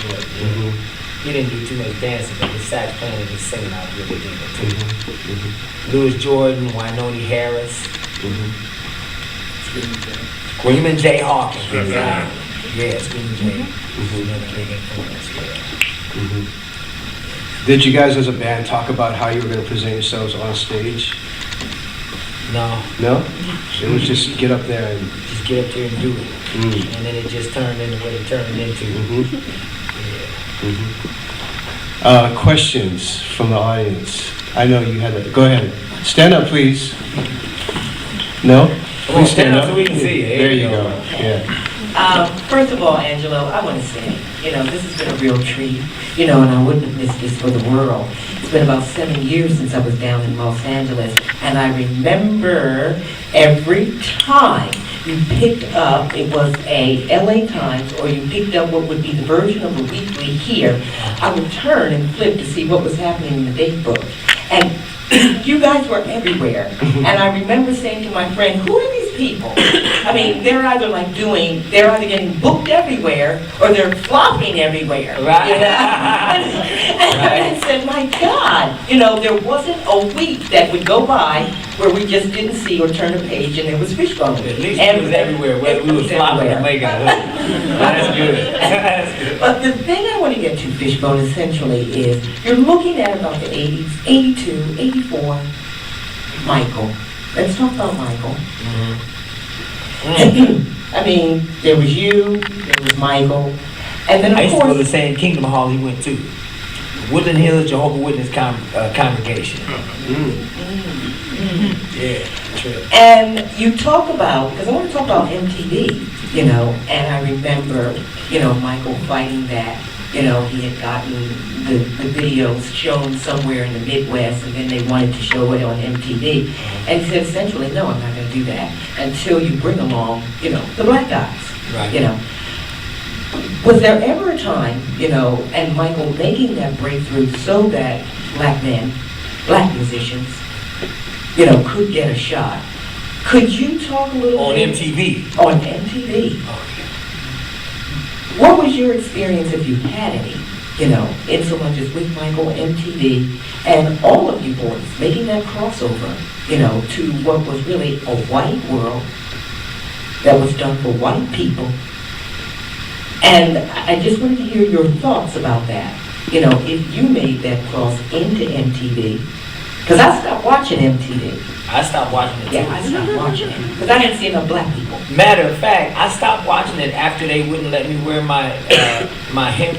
Jordan. He didn't do too much dancing, but his sax playing and his singing I was really digging too. Louis Jordan, Wynonie Harris, Screaming Jay Hawkins. Yeah, Screaming Jay. Another big influence. Yeah. Did you guys as a band talk about how you were going to present yourselves on stage? No. No? It was just get up there and... Just get up there and do it. And then it just turned into what it turned into. Questions from the audience? I know you had that. Go ahead. Stand up, please. No? Please stand up so we can see it. There you go. Yeah. First of all, Angelo, I want to say, this has been a real treat, and I wouldn't have missed this for the world. It's been about 7 years since I was down in Los Angeles, and I remember every time you picked up, it was a LA Times, or you picked up what would be the version of a weekly here, I would turn and flip to see what was happening in the date book. And you guys were everywhere. And I remember saying to my friend, who are these people? I mean, they're either getting booked everywhere or they're flopping everywhere. Right. And I said, my God, there wasn't a week that would go by where we just didn't see or turn a page and there was Fishbone. At least it was everywhere. We were flopping to make it. That's good. That's good. But the thing I want to get to, Fishbone, essentially is you're looking at about the 80s, 82, 84, Michael. Let's talk about Michael. I mean, there was you, there was Michael, and then of I used to go to the course... same Kingdom Hall he went to. Woodland Hills Jehovah's Witness congregation. Yeah, true. And you talk about, because I want to talk about MTV, and I remember, Michael fighting that, he had gotten the videos shown somewhere in the Midwest and then they wanted to show it on MTV. And he said essentially, no, I'm not going to do that until you bring along, the black guys, Right. Was there ever a time, and Michael making that breakthrough so that black men, black musicians, could get a shot? Could you talk a little On bit? MTV. On MTV. What was your experience, if you had any, in so much as with Michael, MTV, and all of you boys making that crossover, to what was really a white world that was done for white people? And I just wanted to hear your thoughts about that. If you made that cross into MTV, because I stopped watching MTV. I stopped watching it. Yeah, I stopped watching it because I didn't see enough black people. Matter of fact, I stopped watching it after they wouldn't let me wear my hemp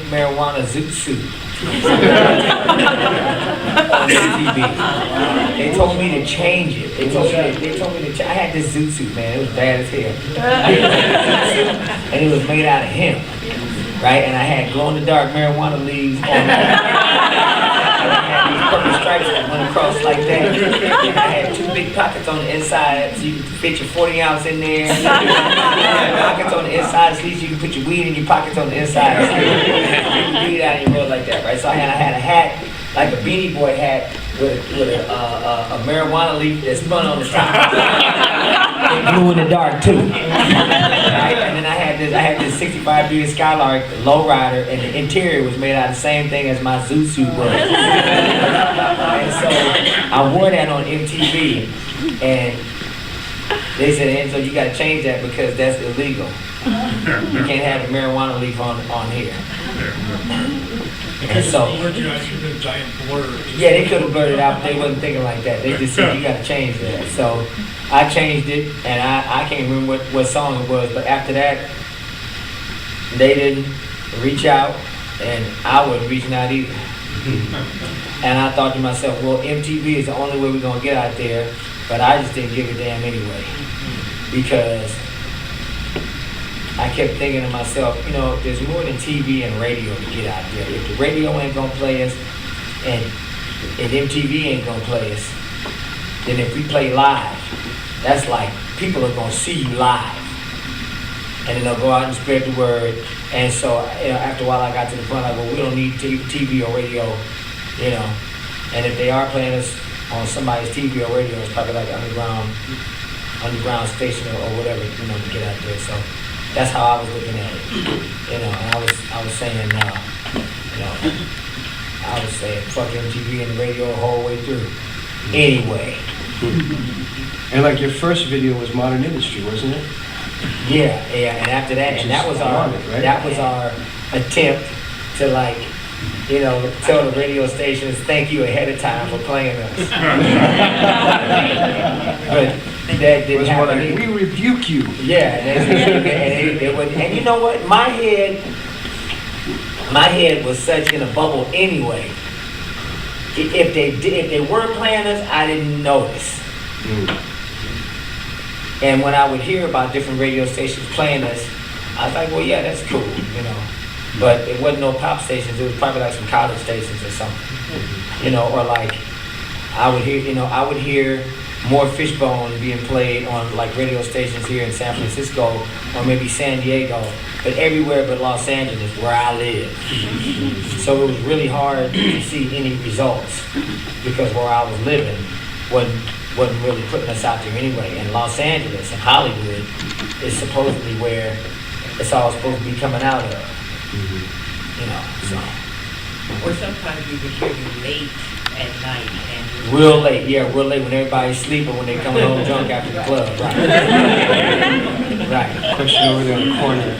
marijuana zoot suit on MTV. They told me to change it. They told me to. I had this zoot suit, man. It was bad as hell. And it was made out of hemp, right? And I had glow in the dark marijuana leaves on it. I had these purple stripes that went across like that. And I had two big pockets on the inside so you could fit your 40 ounce in there. Pockets on the inside so you can put your weed in your pockets on the inside. So you can weed out of your road like that, right? So I had a hat, like a Beanie Boy hat, with a marijuana leaf that spun on the top. And glue in the dark too. Right? And then I had this 65 degree Skylark lowrider, and the interior was made out of the same thing as my zoot suit was. And so I wore that on MTV, and they said, Enzo, you gotta change that because that's illegal. You can't have the marijuana leaf on here. And so, yeah, they could have blurred it out, but they wasn't thinking like that. They just said, you got to change that. So I changed it, and I can't remember what song it was, but after that, they didn't reach out, and I wasn't reaching out either. And I thought to myself, well, MTV is the only way we're going to get out there, but I just didn't give a damn anyway. Because I kept thinking to myself, there's more than TV and radio to get out there. If the radio ain't gonna play us, and MTV ain't gonna play us, then if we play live, that's like people are gonna see you live, and then they'll go out and spread the word. And so, after a while, I got to the point like, well, we don't need TV or radio, And if they are playing us on somebody's TV or radio, it's probably like underground station or whatever, to get out there. So That's how I was looking at it. You know, and I was saying, I was saying, fuck MTV and the radio the whole way through. Anyway. And like your first video was Modern Industry, wasn't it? Yeah, and after that, and that was our attempt to like, you know, tell the radio stations thank you ahead of time for playing us. But that didn't happen. We rebuke you. Yeah, and you know what? My head was such in a bubble anyway. If they weren't playing us, I didn't notice. And when I would hear about different radio stations playing us, I was like, well, yeah, that's cool, you know. But it wasn't no pop stations. It was probably like some college stations or something, you know. Or like I would hear more Fishbone being played on like radio stations here in San Francisco or maybe San Diego, but everywhere but Los Angeles where I live. So it was really hard to see any results because where I was living wasn't really putting us out there anyway. And Los Angeles and Hollywood is supposedly where it's all supposed to be coming out of. You know, so. Or sometimes we would hear you late at night and real late when everybody's sleeping, when they're coming home drunk after the club, right. Right. Question over there in the corner.